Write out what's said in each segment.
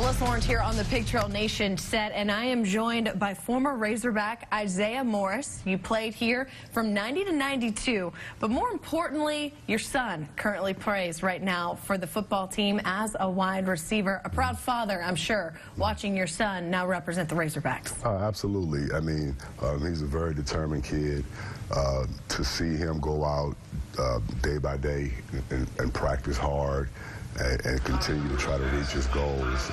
Alyssa Lawrence here on the Pig Trail Nation set, and I am joined by former Razorback Isaiah Morris. You played here from 90 to 92, but more importantly, your son currently plays right now for the football team as a wide receiver. A proud father, I'm sure, watching your son now represent the Razorbacks. Absolutely. I mean, he's a very determined kid. To see him go out day by day and practice hard and continue to try to reach his goals,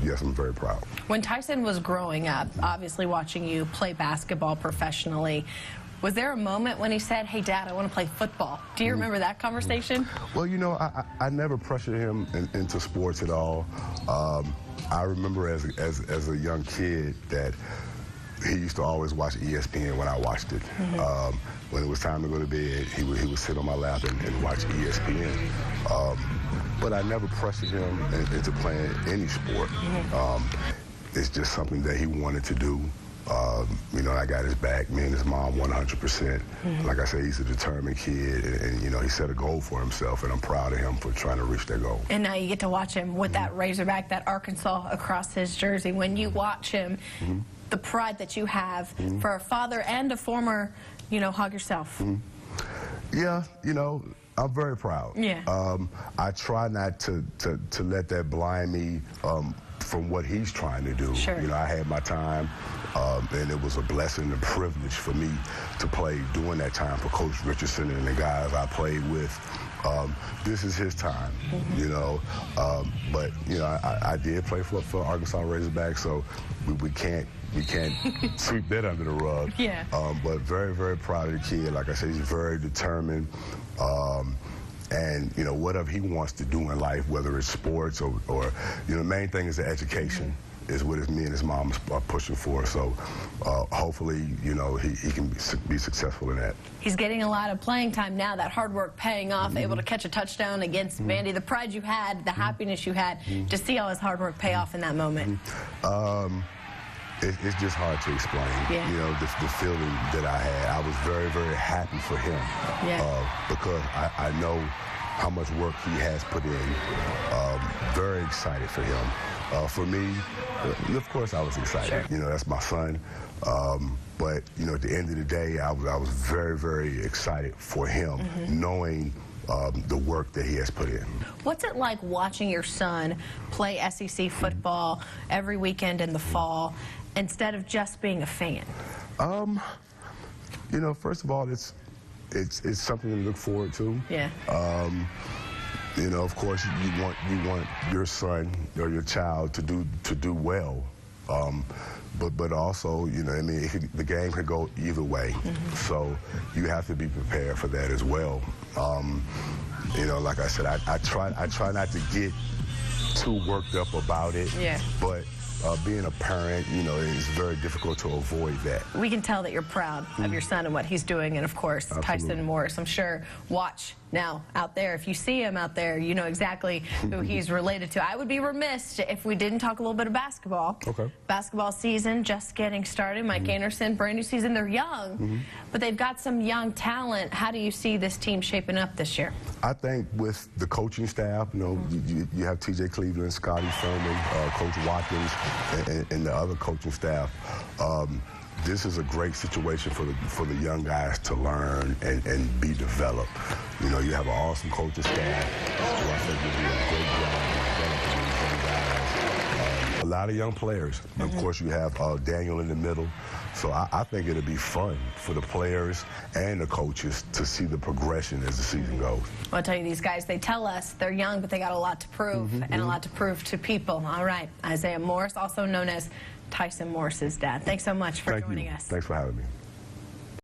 yes, I'm very proud. When Tyson was growing up, obviously watching you play basketball professionally, was there a moment when he said, "Hey, Dad, I want to play football"? Do you remember that conversation? Well, you know, I never pressured him into sports at all. I remember as a young kid that he used to always watch ESPN when I watched it. When it was time to go to bed, he would sit on my lap and watch ESPN. But I never pressured him into playing any sport. It's just something that he wanted to do. You know, I got his back, me and his mom 100%. Like I said, he's a determined kid, and you know, he set a goal for himself, and I'm proud of him for trying to reach that goal. And now you get to watch him with that Razorback, that Arkansas across his jersey. When you watch him, the pride that you have for a father and a former, you know, Hog yourself. Yeah, you know, I'm very proud. Yeah. I try not to let that blind me from what he's trying to do. Sure. You know, I had my time, and it was a blessing and privilege for me to play during that time for Coach Richardson and the guys I played with. This is his time, you know. But you know, I did play for Arkansas Razorbacks, so we can't sweep that under the rug. Yeah. But very, very proud of the kid. Like I said, he's very determined. And you know, whatever he wants to do in life, whether it's sports or you know, the main thing is the education. Is what me and his mom are pushing for. So hopefully, you know, he can be successful in that. He's getting a lot of playing time now, that hard work paying off, able to catch a touchdown against Vandy. The pride you had, the happiness you had, to see all his hard work pay off in that moment. It's just hard to explain. Yeah. You know, the feeling that I had. I was very, very happy for him. Yeah. Because I know how much work he has put in. Very excited for him. For me, of course I was excited. Sure. You know, that's my son. But, you know, at the end of the day, I was very, very excited for him, knowing the work that he has put in. What's it like watching your son play SEC football every weekend in the fall instead of just being a fan? You know, first of all, it's something to look forward to. Yeah. You know, of course, you want your son or your child to do well, but also, you know, I mean, the game could go either way, so you have to be prepared for that as well. You know, like I said, I try not to get too worked up about it. Yeah. But being a parent, you know, it's very difficult to avoid that. We can tell that you're proud of your son and what he's doing, and of course, Tyson Morris, I'm sure, watch now out there. If you see him out there, you know exactly who he's related to. I would be remiss if we didn't talk a little bit of basketball. Okay. Basketball season just getting started. Mike Anderson, brand new season. They're young, but they've got some young talent. How do you see this team shaping up this year? I think with the coaching staff, you know, you have T.J. Cleveland, Scotty Furman, Coach Watkins, and the other coaching staff. This is a great situation for the young guys to learn and be developed. You know, you have an awesome coaching staff who I think will do a great job developing these young guys. A lot of young players. Of course, you have Daniel in the middle. So I think it'll be fun for the players and the coaches to see the progression as the season goes. Well, I'll tell you, these guys, they tell us they're young, but they got a lot to prove and a lot to prove to people. All right, Isaiah Morris, also known as Tyson Morris's dad. Thanks so much for joining us. Thanks for having me.